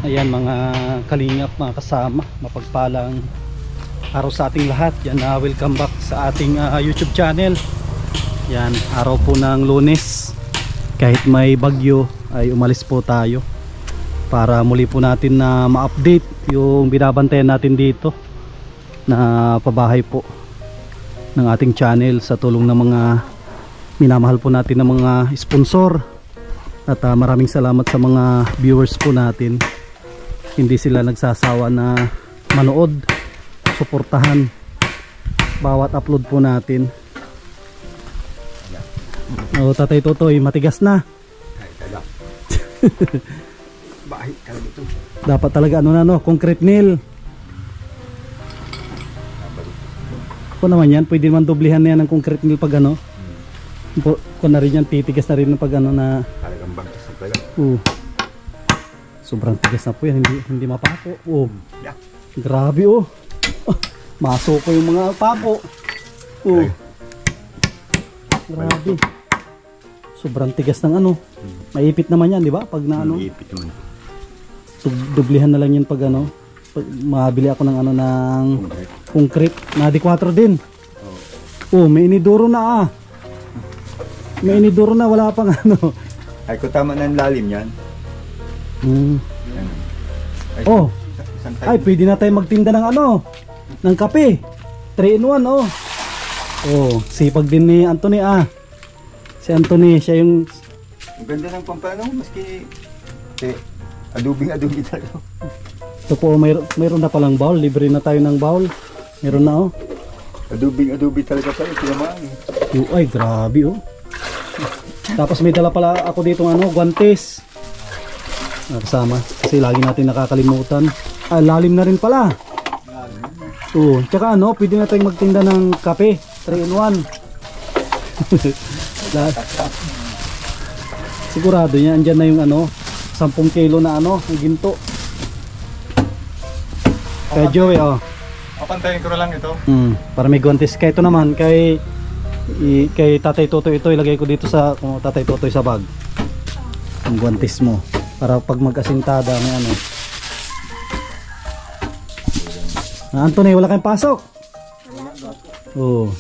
Ayan mga kalingap, mga kasama, mapagpalang araw sa ating lahat. Yan, welcome back sa ating YouTube channel. Yan, araw po ng Lunes. Kahit may bagyo ay umalis po tayo para muli po natin na ma-update yung binabantayan natin dito na pabahay po ng ating channel sa tulong ng mga minamahal po natin ng mga sponsor. At maraming salamat sa mga viewers po natin. Hindi sila nagsasawa na manood, suportahan bawat upload po natin. O, Tatay Totoy, matigas na. Bahit talaga ito. Dapat talaga ano na, no, concrete nail. Kung naman yan, pwede naman doblihan na yan ng concrete nail pag ano. Kung na rin yan, titigas na rin pag ano na. Talagang bagtas na pala. Sobrang tigas na po yan, hindi mapapo. Yeah. Grabe maso ko yung mga papo. Grabe. Sobrang tigas ng ano. Maipit naman yan, di ba? Pag na ano. Maipit naman. Dublihan na lang yan pag ano. Pag mabili ako ng ano ng concrete. Na D4 din. May iniduro na May iniduro na, wala pang ano. Ay, kung tama na ang lalim yan. Ay, pwede na tayo magtinda ng ano, ng kape. 3 in 1, sipag din ni Anthony, Si Anthony, siya yung... Ang ganda ng pampano mo, maski... Adubing talaga. Ito po, mayroon na palang bowl. Libre na tayo ng bowl. Meron na, Adubing talaga pala, tinamaan Ay, grabe, Tapos may dala pala ako dito ng ano, guantes. Kasama kasi lagi natin nakakalimutan. Lalim na rin pala. Tsaka ano, pwede na tayong magtinda ng kape 3 in 1. Sigurado niya andyan na yung ano 10 kilo na ano ng ginto. Kaya Joey, papantayin ko na lang ito. Para may guantes. Kaya ito naman kay Tatay Totoy, ito ilagay ko dito sa Tatay Totoy sa bag. Ang guantes mo para pag mag-asintada may ano. Anthony, wala kayong pasok?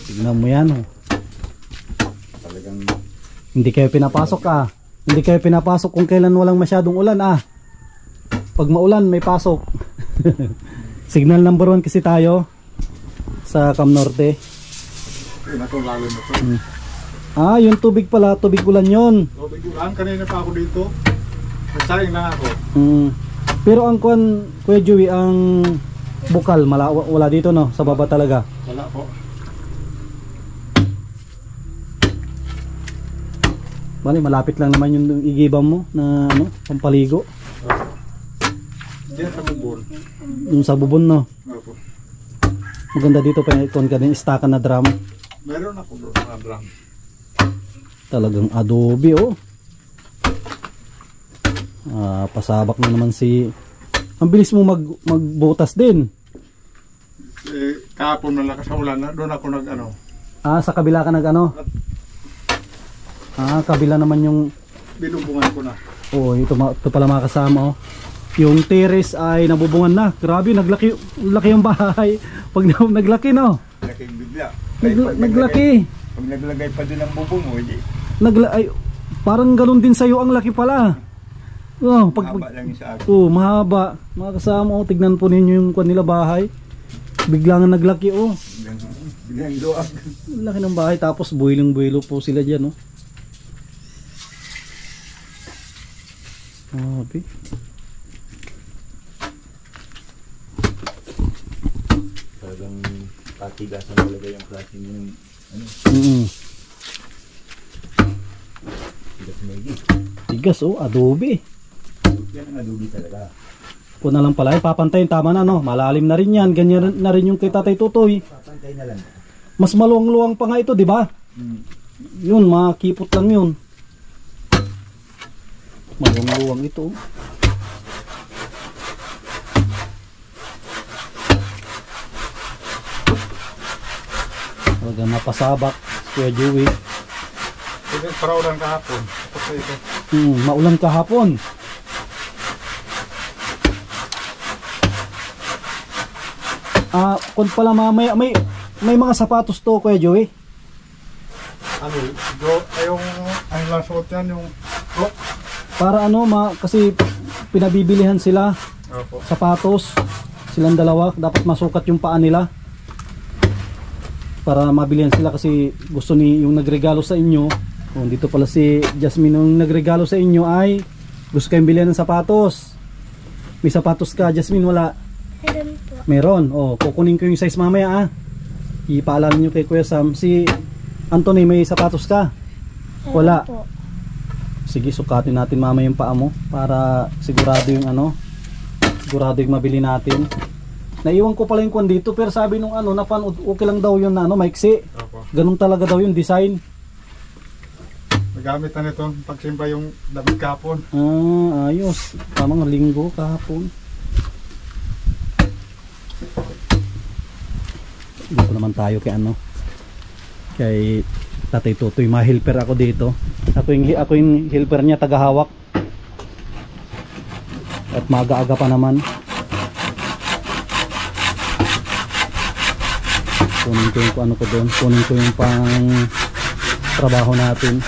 Tignan mo yan. Talagang hindi kayo pinapasok Hindi kayo pinapasok kung kailan walang masyadong ulan Pag maulan may pasok. Signal number 1 kasi tayo sa Cam Norte. Yung tubig pala, tubig ulan yun. Tubig ulan, kanina pa ako dito. Nagsaing lang ako. Pero ang Kuya Joey, ang bukal, wala dito no? Sa baba talaga? Wala po. Bali, malapit lang naman yung igibam mo na ano, pampaligo. Diyan sa bubon. Yung sa bubon no? Opo. Maganda dito pa ikon ka din, istakan na drum. Meron ako doon na drum. Talagang adobe pasabak na naman ang bilis mo magbutas din. Kahapon na lakas sa ulan na doon ako nag ano. Sa kabila ka nag ano? Kabila naman yung binubungan ko na. Ito pala mga kasama Yung terrace ay nabubungan na. Grabe, naglaki yung bahay. Pag naglaki no. Laking bigla. Naglaki. Pag naglagay pa din ang bubong mo, parang ganun din sa'yo ang laki pala. Mahaba lang yung sa akin. Mahaba. Mga kasama, tignan po ninyo yung kanila bahay. Bigla nga naglaki Biglang doag. Laki ng bahay, tapos buwiling-buwilo po sila dyan Grabe. Talagang patigasan talaga yung klase yung ano. Tigas adobe. Yan ang adobe talaga. Kung na lang pala, papantayin, tama na malalim na rin yan. Ganyan na rin yung kay Tatay Totoy. Papantay na lang. Mas maluwang-luwang pa nga ito, di ba? Yun, makipot lang yun. Maluwang-luwang ito. Talaga napasabak, Kuya Joey. Paraulan kahapon. Maulan kahapon. Kung pala mamaya, may mga sapatos to, Kuya Joey. Ano, ang lasot yan, yung bro. Para ano, kasi pinabibilihan sila, Opo. sapatos, silang dalawa, dapat masukat yung paa nila. Para mabilihan sila kasi gusto yung nagregalo sa inyo. Dito pala si Jasmine yung nagregalo sa inyo ay gusto kayong bilihan ng sapatos. May sapatos ka, Jasmine? Wala? Meron po. Meron. Kukunin ko yung size mamaya ipaalala nyo kay Kuya Sam. Si Anthony, may sapatos ka? Wala. Po. Sige, sukatin natin mamaya yung paa mo para sigurado yung sigurado yung mabili natin. Naiwan ko pala yung kwan dito pero sabi nung napanood okay lang daw yun na maiksi. Opo. Ganun talaga daw yung design. Nagamit na nito pagsimba yung damit kapon. Ayos. Tamang linggo kahapon. Dito naman tayo kay Tatay Tutoy. Ma-helper ako dito. Ako yung helper niya, tagahawak. At maaga-aga pa naman. Kunin ko yung ano ko doon. Kunin ko yung pang trabaho natin.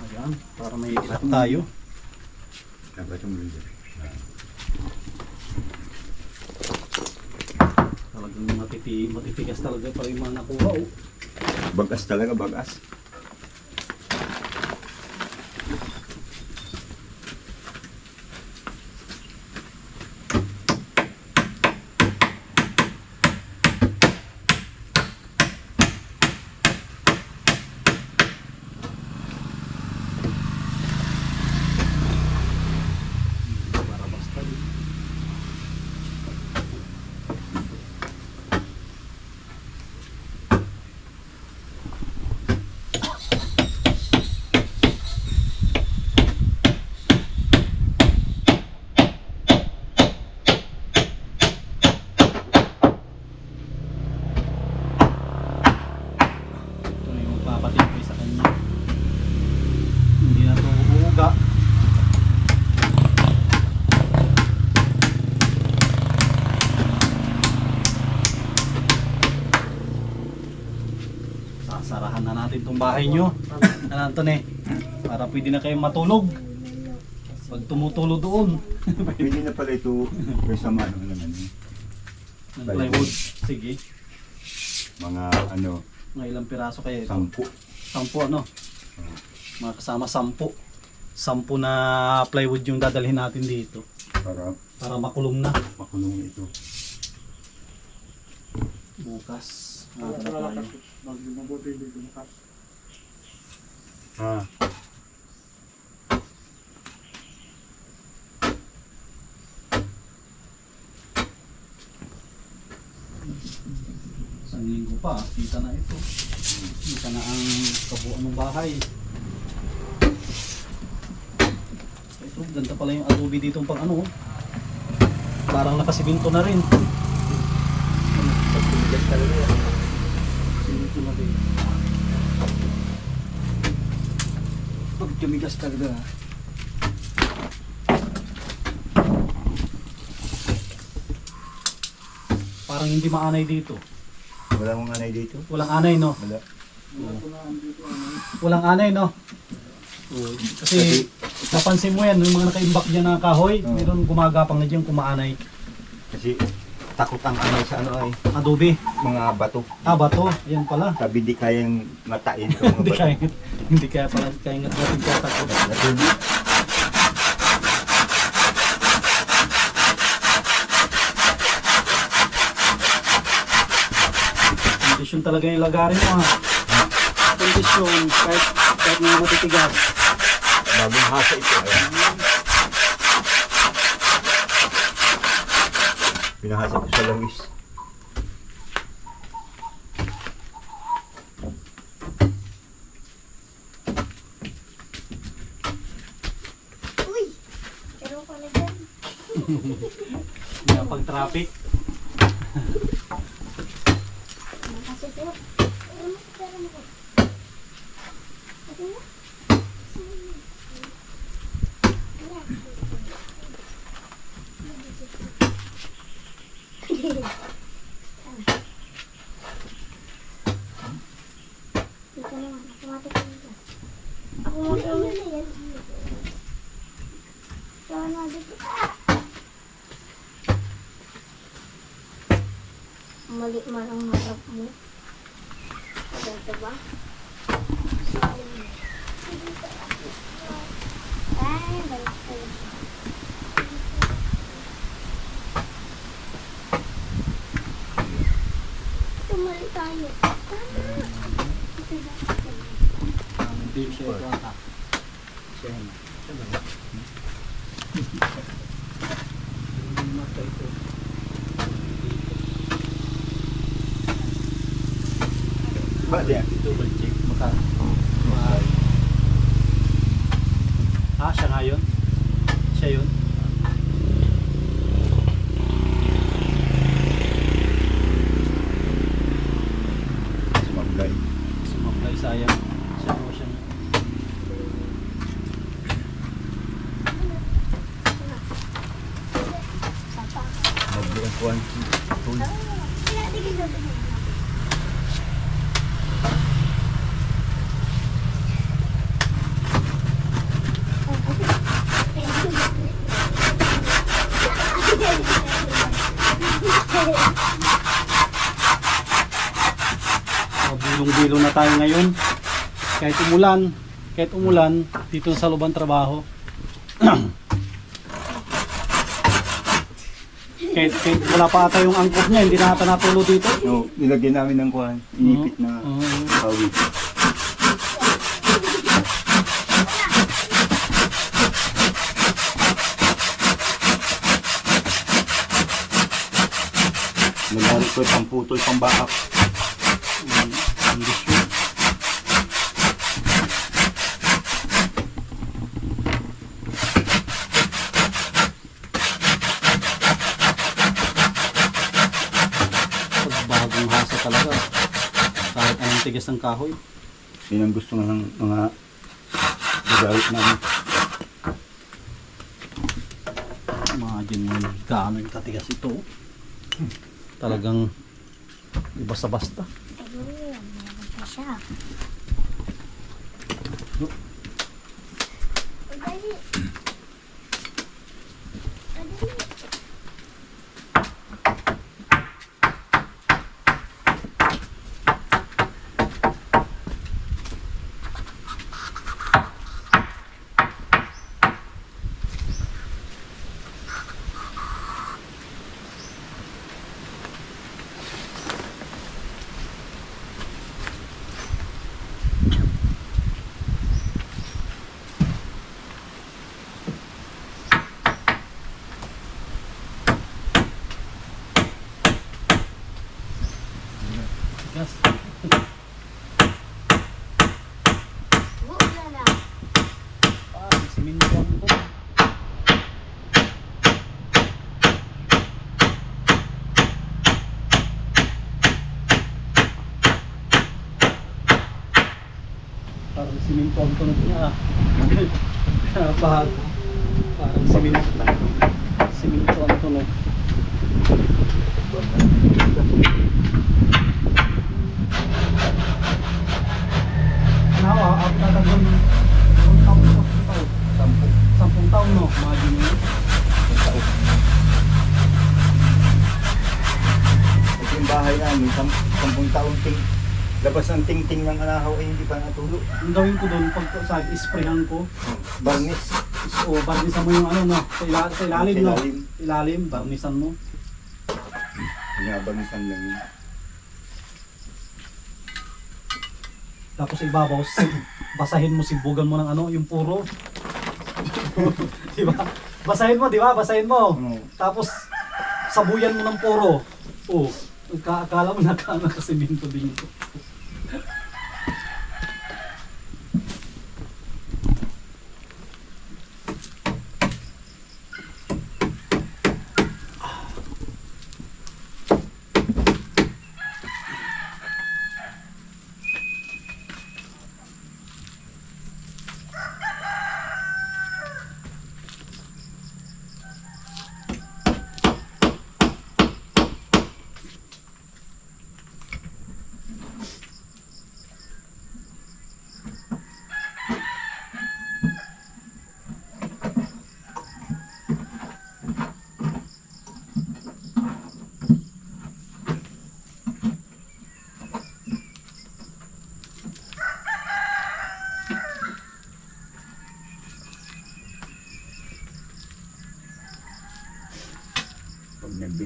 Ayan, para may ikat tayo. Talagang matitigas talaga para yung mga nakuha. Bagas talaga, bagas. Para basta din. Ito na yung magpapatid sa kanya. Hindi na ito uuga. Sasarahan na natin itong bahay nyo. Ano Anthony? Para pwede na kayong matulog. Pag tumutulo doon. Pwede na pala ito kasama ano naman Ng plywood. Sige. mga Mga ilang piraso kayo ito? 10. 10 ano? Mga kasama 10. 10 na plywood yung dadalhin natin dito. Para Makulong na. makulong ito. Bukas. Nakakala tayo. Isang linggo pa, kita na ito. Kita na ang kabuuan ng bahay. Ito, ganda pala yung adobe dito pang ano. Parang nakasiminto na rin. Pagtumigas talaga yan. Siminto na rin. Pagtumigas talaga. Parang hindi maanay dito. Wala mong anay dito? Walang anay, no? Wala. Walang anay, no? Kasi napansin mo yan, yung mga nakaimbak dyan na kahoy, meron gumagapang na dyan kumaanay. Kasi takot ang anay sa ay Adobe. mga bato. Bato. Yan pala. Sabi di kayang matain ito mga Hindi bato. kaya, hindi kaya pala kaya nga natin tatakot. Natuloy. Kondisyon talaga yung lagarin mo ha. Kondisyon, kahit nga matitigas. Bagong hasa ito. Ayan. Pinahasa ko sa langis. Kaya pag traffic. Dito naman, automatic na dito. Ako mo na yan. Sana dito. Mali man ang harap mo. Ganito ba? Ay, balik tayo. Tumali tayo. Tama. Ito ba? Hindi siya ito ata. Siya yun. Ba yan? Double check. Siya nga yun. Siya yun. Sumablay. Sumablay sayang. Siya mo siya. Sapa. Mablay ang kuhan. Tool. Kaya di kita ba? Bilong-bilong na tayo ngayon. Kahit umulan, dito sa loob ng trabaho. kahit wala pa ata yung angkop niya, hindi na ata natulo dito. No, nilagyan namin ng kuhan. Inipit na pawit. Nagharit ko pang putol, pang baak. Bagong hasa talaga. Kahit anong tigas ng kahoy. Yan ang gusto ng mga gagawit namin. Imagine mo gaano yung katigas ito. Talagang di basta-basta. Ayun, meron pa siya. Dali. Dali. Yes. Wala na. Siminto ko. Parang siminto ang tunog niya. Parang siminto ang tunog. Nawa, ang tatagon ng 10 taon, no? Mga ganyan. Ito yung bahay namin, 10 taon labas ng ting-ting ng anahaw ay hindi pa natulo. Ang gawin ko doon, pag sa isprayan ko, Barnis. o barnisan mo yung ano, no? Sa ilalim, no? Ilalim. Ilalim, barnisan mo. Binabarnisan lang yun. Tapos ibabaw, basahin mo, sibugan mo ng ano, yung puro. Diba? Basahin mo, di ba? Basahin mo. Oo. Tapos, sabuyan mo ng puro. Oh, akala mo nakasiminto din ito.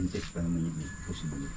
buntis pa naman yung posible.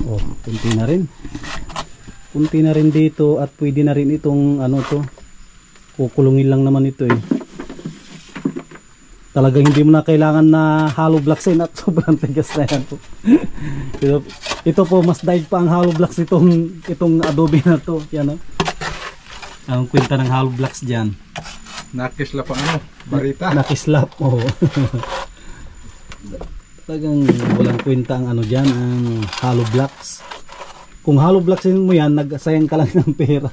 Oh, kunti na rin. Kunti na rin dito at pwede na rin itong ano to. Kukulungin lang naman ito eh. Talagang hindi mo na kailangan na hollow blocks at sobrang tigas na yan po. ito po mas daig pa ang hollow blocks itong adobe na to. Yan oh. Ang kwenta ng hollow blocks diyan. Nakislap ang ano, barita. Nakislap. Oh. Talagang walang kwenta ang ano diyan, ang hollow blocks. Kung hollow blocks mo yan, nagsayang ka lang ng pera.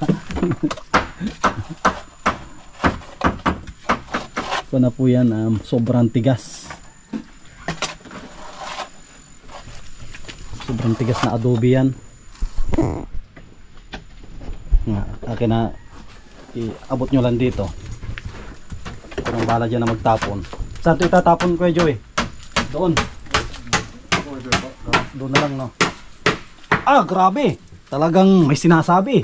So na po yan, sobrang tigas. Sobrang tigas na adobe yan. Akin na iabot nyo lang dito. Kung bala dyan na magtapon. Saan ito itatapon ko Joey? Doon. Doon na lang no. Ah, grabe. Talagang may sinasabi.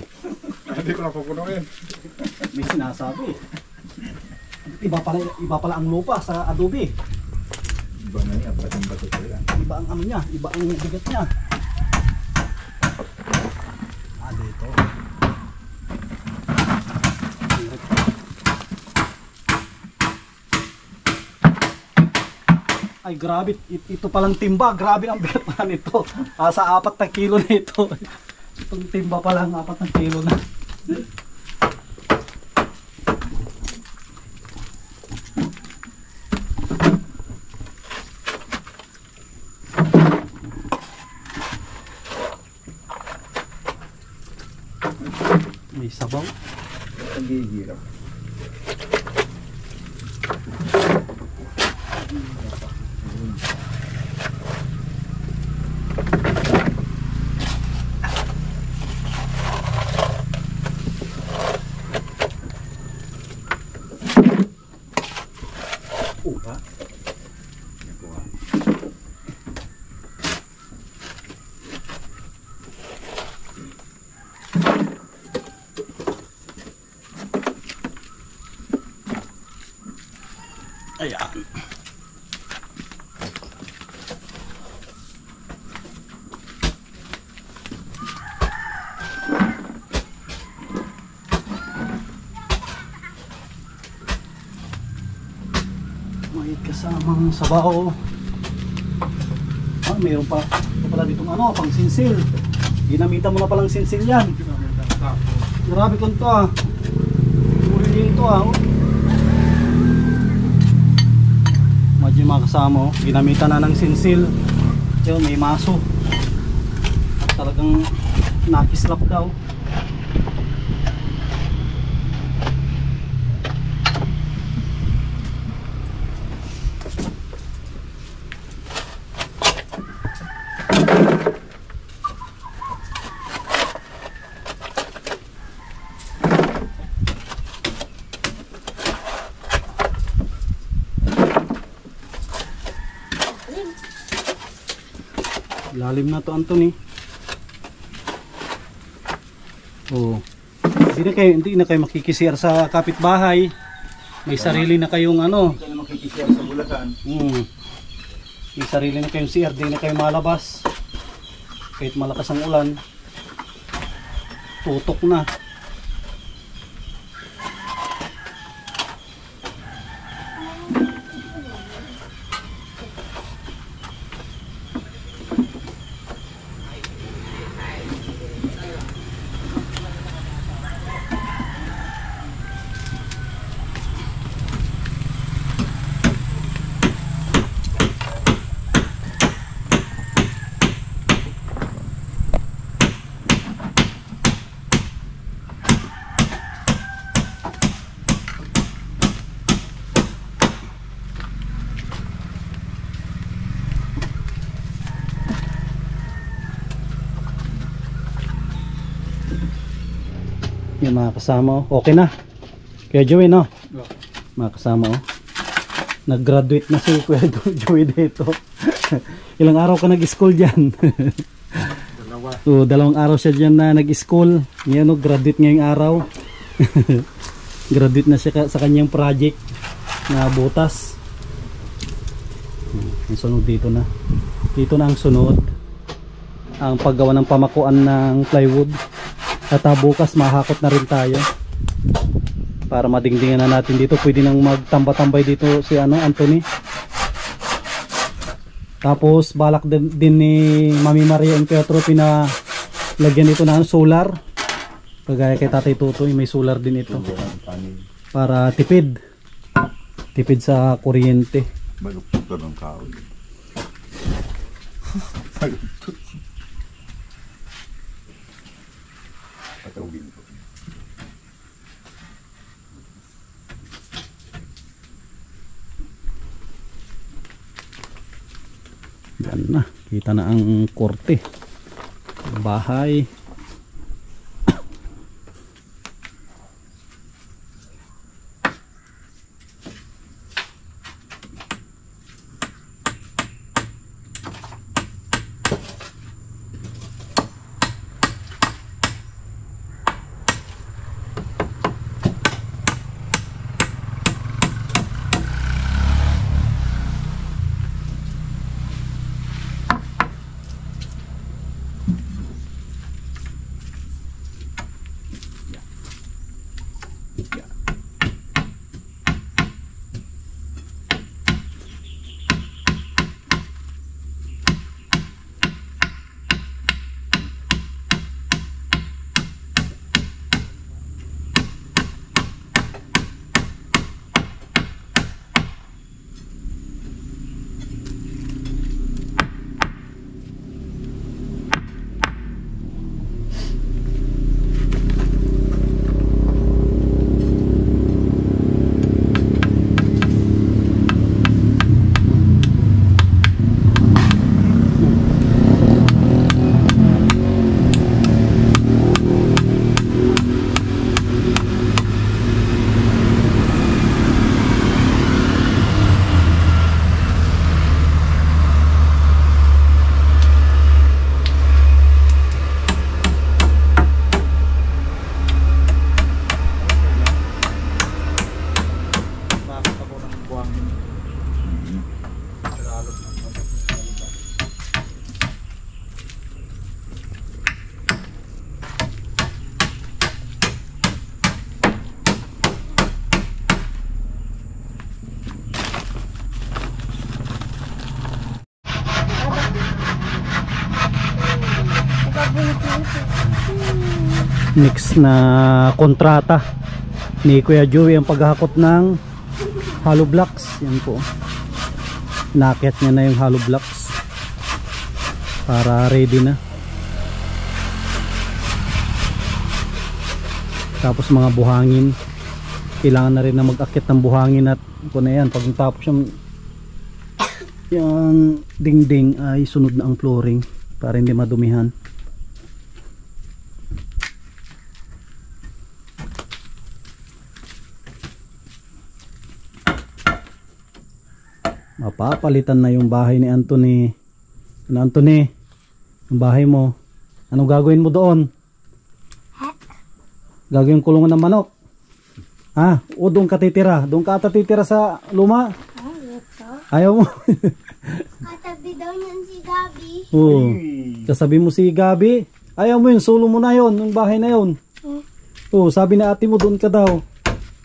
Hindi ko na pupunuin. May sinasabi. Iba pala ang lupa sa adobe. Iba na niya, parang bato ko yan. Iba ang ano niya, iba ang bigat niya. Ah, dito. Ay grabe, ito palang timba, grabe ang bigat pa nito. Sa 4 na kilo na ito. Itong timba palang 4 na kilo na. May sabaw. Ang gihirap. Ha? Nakuha. Ayan. May kasamang sabaw. Ah, mayroon pa. Ito pala ditong ano, pang sinsil. Ginamitan mo na palang sinsil yan. Grabe kung to ah. Uri to ah. Oh. Medyo mga kasama oh. Ginamitan na ng sinsil. Yun, may maso. Talagang nakislap daw. Lalim na to Anthony. Oh. Hindi na kayo makikisir sa kapitbahay. May sarili na kayong ano. Hindi ka na makikisya sa Bulacan. May sarili na kayong CR, di na kayo malabas. Kahit malakas ang ulan, tutok na. Yung mga kasama, okay na. Kuya Joey, no? Mga kasama, nag-graduate na si Kuya Joey dito. Ilang araw ka nag-school dyan? Dalawa. So, 2 araw siya dyan na nag-school. Ngayon, graduate ngayong araw. Graduate na siya sa kanyang project na butas. Ang sunod dito na. Dito na ang sunod. Ang paggawa ng pamakuan ng plywood. At bukas mahakot na rin tayo para madingdingan na natin dito. Pwede nang magtamba-tambay dito si Anthony. Tapos balak din ni Mami Maria and Pietro lagyan ito ng solar. Kagaya kay Tatay Tutoy, may solar din ito para tipid sa kuryente. Malupit ka ng kahoy. Malupit. Patawin ko. Yan na, kita na ang korte, ang bahay. Next na kontrata ni Kuya Joey ang paghahakot ng hollow blocks. Yan po, inakyat niya na yung hollow blocks para ready na. Tapos mga buhangin, kailangan na rin na mag-akyat ng buhangin. At kung na yan, pag tapos yung dingding ay sunod na ang flooring para hindi madumihan. Mapapalitan na yung bahay ni Anthony. Ano, Anthony? Yung bahay mo. Anong gagawin mo doon? Gagawin kulungan ng manok. Ah, o doon ka titira. Doon ka ata titira sa luma. Ay, ito. Ayaw mo. Katabi daw niyan si Gabi. Oo. Ay. Kasabi mo si Gabi. Ayaw mo yun, solo mo na yun, yung bahay na yun. Oo, sabi na ate mo doon ka daw.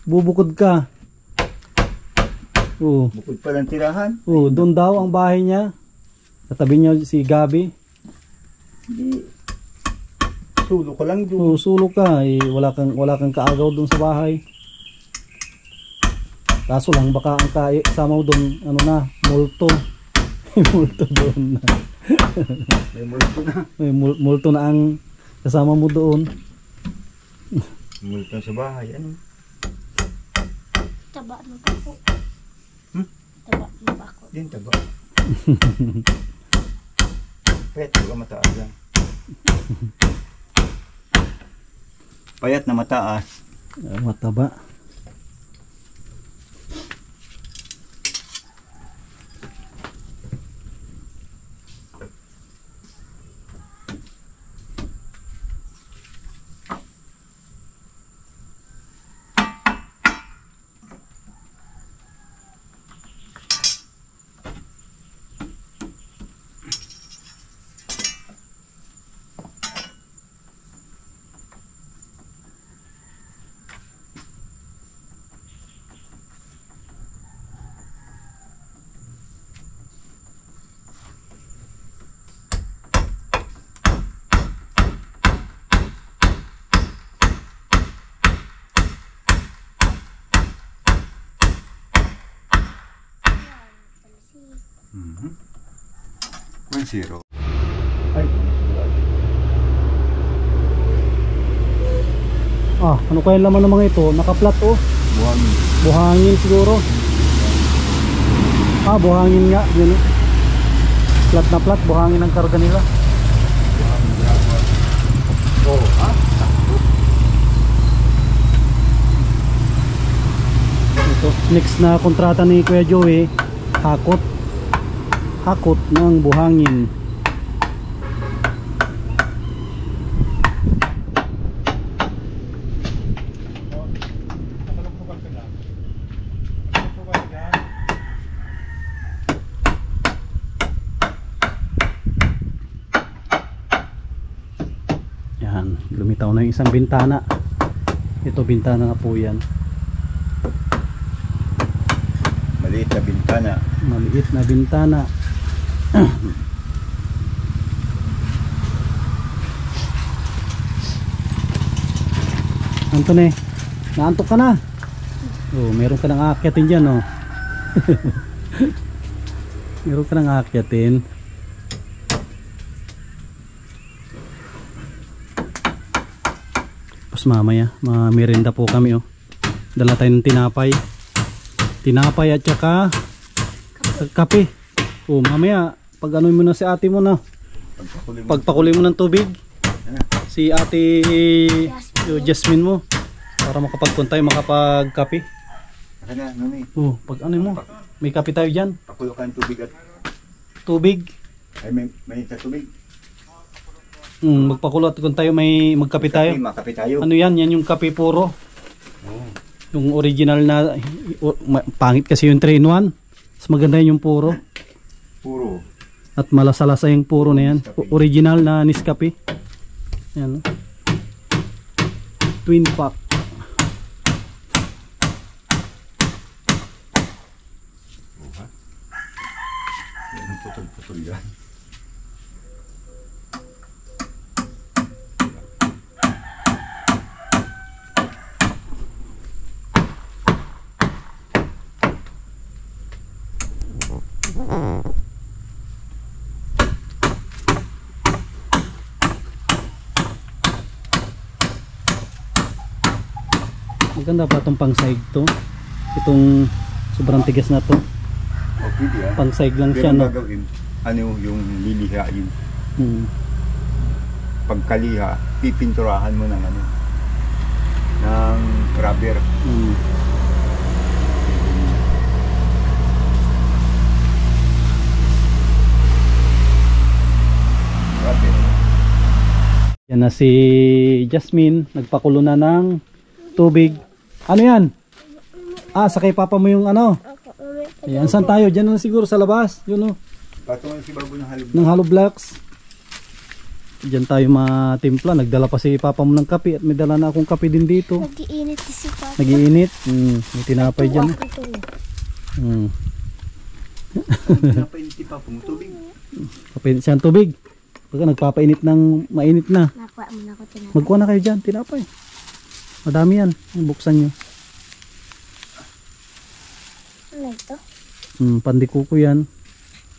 Bubukod ka. Oo. Bukod pa ng tirahan. Oo, doon daw ang bahay niya. Katabi niya si Gabi. Hindi. Sulo ka lang doon. Oo, solo ka. Eh, wala kang kaagaw doon sa bahay. Kaso lang, baka ang kasama mo doon, ano na, multo. Multo doon na. May multo na. May multo na ang kasama mo doon. Multo sa bahay. Ano? Taba ng bako. Taba ng bako. Yan taba. Payat ka mataas lang. Payat na mataas. Mataba. Mhm. 1-0. Ay. Ah, ano kaya laman ng mga ito? Nakaplat oh. Buwang. Buhangin siguro. Ah, buhangin nga. Yun oh. Plat na plat, buhangin ang karga nila. Oh, ha? Ito, next na kontrata ni Kuya Joey, hakot. Hakot ng buhangin. Yan, lumitaw na yung isang bintana. Ito bintana na po yan. Maliit na bintana. Maliit na bintana. Antone, naantok ka na. Oh, meron ka nang aakyatin dyan, oh. Meron ka nang aakyatin. Tapos mamaya, merienda po kami, oh. Dala tayo ng tinapay. Tinapay at saka kape. Oh, mamaya, pag ano mo na si ate mo na. Pagpakuloy mo ng tubig. Si ate Jasmine mo. Para makapagpunta tayo, makapagkape. Saka na, nani. Oh, pag ano mo, may kape tayo dyan. Pakulokan tubig at... Tubig. Ay, may sa tubig. Magpakulo at kung tayo may magkape tayo. Makape tayo. Ano yan? Yan yung kape puro. Oh. Yung original na, pangit kasi yung 3-in-1. Mas maganda yun yung puro. Puro. At malasalasa yung puro na yan. Original na Nescafe. Yan. Twin pack. Oh, ha? Yan ang putol-putol yan. Maganda pa itong pang-side to. Itong sobrang tigas na to. O, pwede ha. Pang-side lang Pero siya, ang no? gagawin, ano yung lilihain. Pagkaliha, pipinturahan mo ng ano, ng rubber. Rubber. Yan na si Jasmine, nagpakulo na ng tubig. Ano yan? Sakay papa mo yung ano. Ayan, saan tayo? Diyan na siguro sa labas. Yun o. Patungan si Babo ng halib. Ng hollow blocks. Diyan tayo matimpla. Nagdala pa si papa mo ng kape at may dala na akong kape din dito. Nag-iinit si Papa. Nag-iinit. May tinapay dyan. Pinapainit si Papa mo tubig. Kapainit siyang tubig. Pagka nagpapainit ng mainit na. Nakuha mo na ako tinapay. Magkuha na kayo dyan, tinapay. Madami yan. Buksan nyo. Ano ito? Pandikuko yan.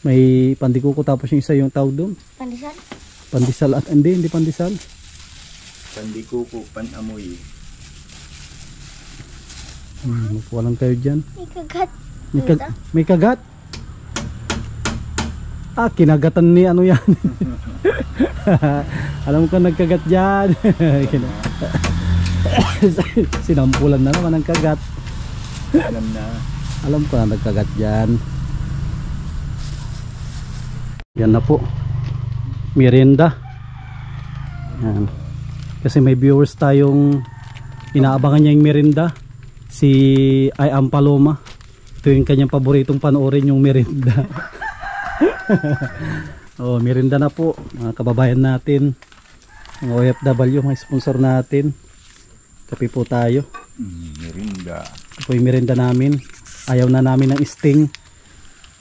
May pandikuko tapos yung isa yung tawag doon. Pandesal? Pandesal at hindi pandesal. Pandikuko, panamoy. Magkuha lang kayo dyan. May kagat. May kagat. Kinagatan ni ano yan. Alam ko nagkagat dyan. Sinampulan na naman ang kagat. Alam na. Alam ko na nagkagat dyan. Yan na po. Merienda. Yan. Kasi may viewers tayong inaabangan niya yung merienda. Si I Am Paloma. Ito yung kanyang paboritong panoorin, yung merienda. Merienda na po. Mga kababayan natin. Mga OFW, mga sponsor natin. Kape po tayo. Merinda. Ito po yung merienda namin. Ayaw na namin ng sting.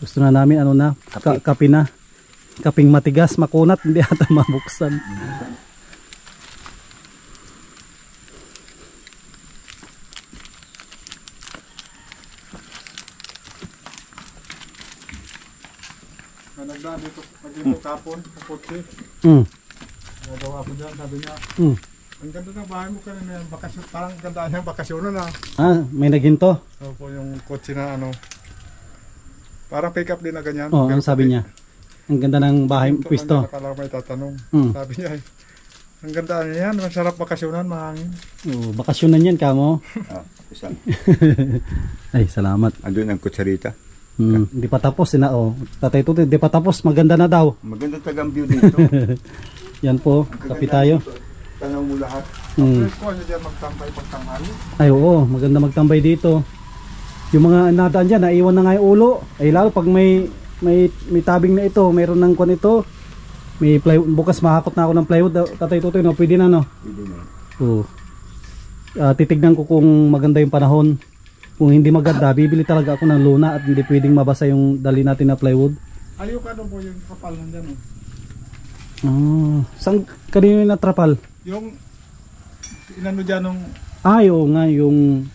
Gusto na namin ano na, kape na. Kaping matigas, makunat, hindi ata mabuksan. Nagdaan dito kapon sa kotse. Nagawa ko dyan, sabi niya, ang ganda ng bahay mo kanina, bakasyon, parang ganda niyang bakasyon na. May naginto? Opo, yung kotse na ano, parang pick up din na ganyan. Ano sabi niya? Ang ganda ng bahay, pwesto. Nakala may tatanong. Sabi niya, ang ganda niya yan, masarap bakasyonan, mahangin. Bakasyonan yan kamo. Isa. Ay, salamat. Andun ang kutsarita. Hindi pa tapos Tatay Tutoy, hindi pa tapos, maganda na daw. Maganda tagang view dito. Yan po, kape tayo. Tanaw mo lahat. Presko niya dyan magtambay pagtanghali. Ay oo, maganda magtambay dito. Yung mga nadaan dyan, naiwan na nga yung ulo. Ay lalo pag may tabing na ito, mayroon ng kwan ito. May plywood, bukas makakot na ako ng plywood. Tatay Tutoy, no? Pwede na no? Pwede na. Titignan ko kung maganda yung panahon. Kung hindi maganda, bibili talaga ako ng luna at hindi pwedeng mabasa yung dali natin na plywood. Ayaw ka doon po yung kapal nandyan. Saan kanino yung natrapal? Yung inano dyan nung... Oo nga, yung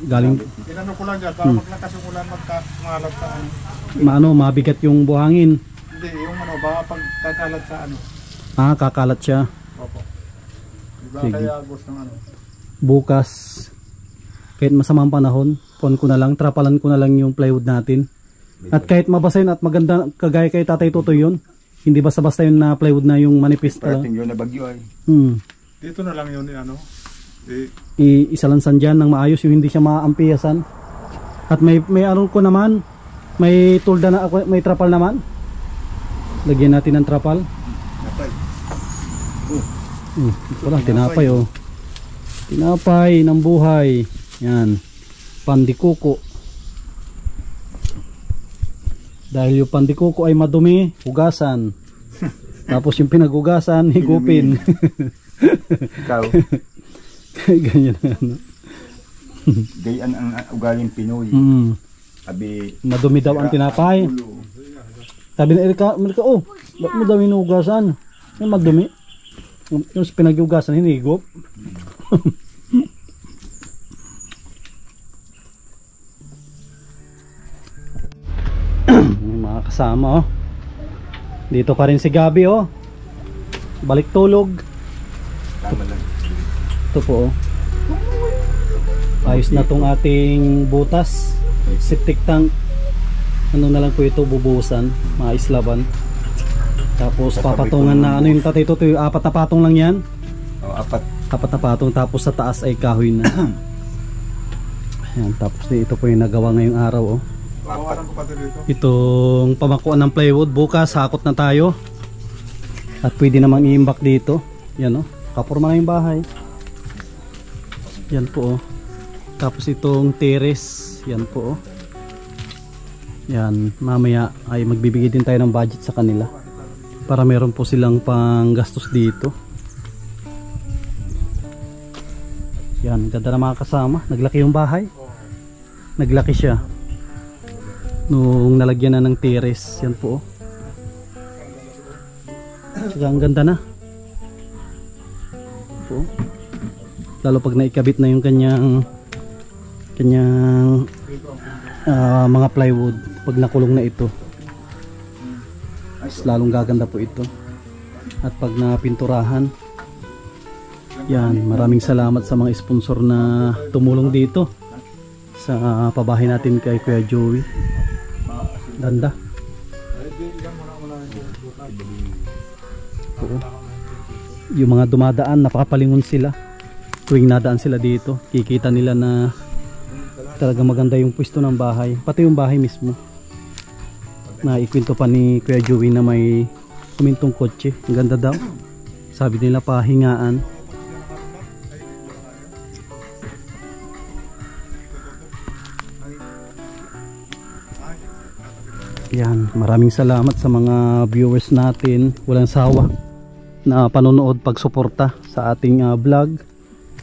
galing... Inano ko lang dyan, para maglakas yung ulan magkamalap sa ano. Mabigat yung buhangin. Hindi, yung ano, baka pagkakalat sa ano. Kakalat siya. Opo. Diba Sige. kaya gusto ng ano. Bukas, kahit masamang panahon, trapalan ko na lang yung plywood natin. At kahit mabasa yun at maganda, kagaya kay Tatay Tutoy yun, hindi basta-basta yun na plywood na yung manipis Parating yun na bagyo ay. Dito na lang yun ano. Isalansan dyan ng maayos yung hindi siya maampiyasan. At may ano ko naman, may tulda na ako, may trapal naman. Lagyan natin ng trapal. Napay. Ito lang, tinapay Tinapay ng buhay. Yan. Pandikuko. Dahil yung pandikuko ay madumi, hugasan. Tapos yung pinaghugasan, higupin. Ikaw. Ganyan ano. Gayan ang ugaling Pinoy. Abi, madumi daw ang tinapay. Sabi na Erika, ba't mo daw hinugasan? Yung madumi. Yung pinaghugasan, hinigop. Mga kasama dito pa rin si Gabi balik tulog. tama lang. Ito po ayos na tong ating butas, septic tank. Ano na lang po ito, bubuhusan, mga islaban. Tapos papatungan na yung Tatay Tutoy, 4 na patong lang yan. 4 na patong, tapos sa taas ay kahoy na. Ayan, tapos ito po yung nagawa ngayong araw. Tawaran ko pa dito. Itong pamakuan ng plywood, bukas hakot na tayo. At pwede namang i-imbak dito. Yan oh, kapurma na yung bahay. Yan po oh. Tapos itong terrace, yan po oh. Yan, mamaya ay magbibigay din tayo ng budget sa kanila para meron po silang panggastos dito. Yan, ganda na mga kasama. Naglaki yung bahay. Naglaki siya nung nalagyan na ng terrace. Yan po oh. Saka ang ganda na po. Lalo pag naikabit na yung kanyang mga plywood, pag nakulong na ito, mas lalong gaganda po ito. At pag napinturahan, yan, maraming salamat sa mga sponsor na tumulong dito sa pabahay natin kay Kuya Joey. Ganda. Oo. Yung mga dumadaan, napakapalingon sila tuwing nadaan sila dito. Kikita nila na talaga maganda yung pwesto ng bahay, pati yung bahay mismo. Na ikwento pa ni Kuya Joey na may kumintong kotse. Ang ganda daw, sabi nila pahingaan. Yan, maraming salamat sa mga viewers natin, walang sawa na panonood, pagsuporta sa ating vlog.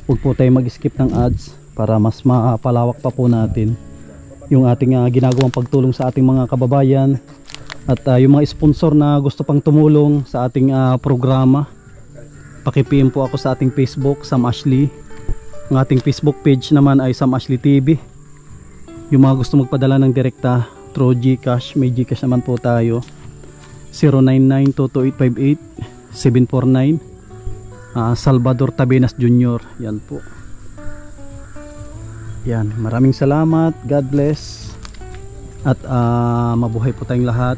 Huwag po tayo mag-skip ng ads para mas mapalawak pa po natin yung ating ginagawang pagtulong sa ating mga kababayan. At yung mga sponsor na gusto pang tumulong sa ating programa, paki-PM po ako sa ating Facebook, Sam Ashley. Ang ating Facebook page naman ay Sam Ashley TV. Yung mga gusto magpadala ng direkta through GCash, may GCash naman po tayo, 099-22858-749. Salvador Tabenas Jr. Yan po. Yan, maraming salamat. God bless. At mabuhay po tayong lahat.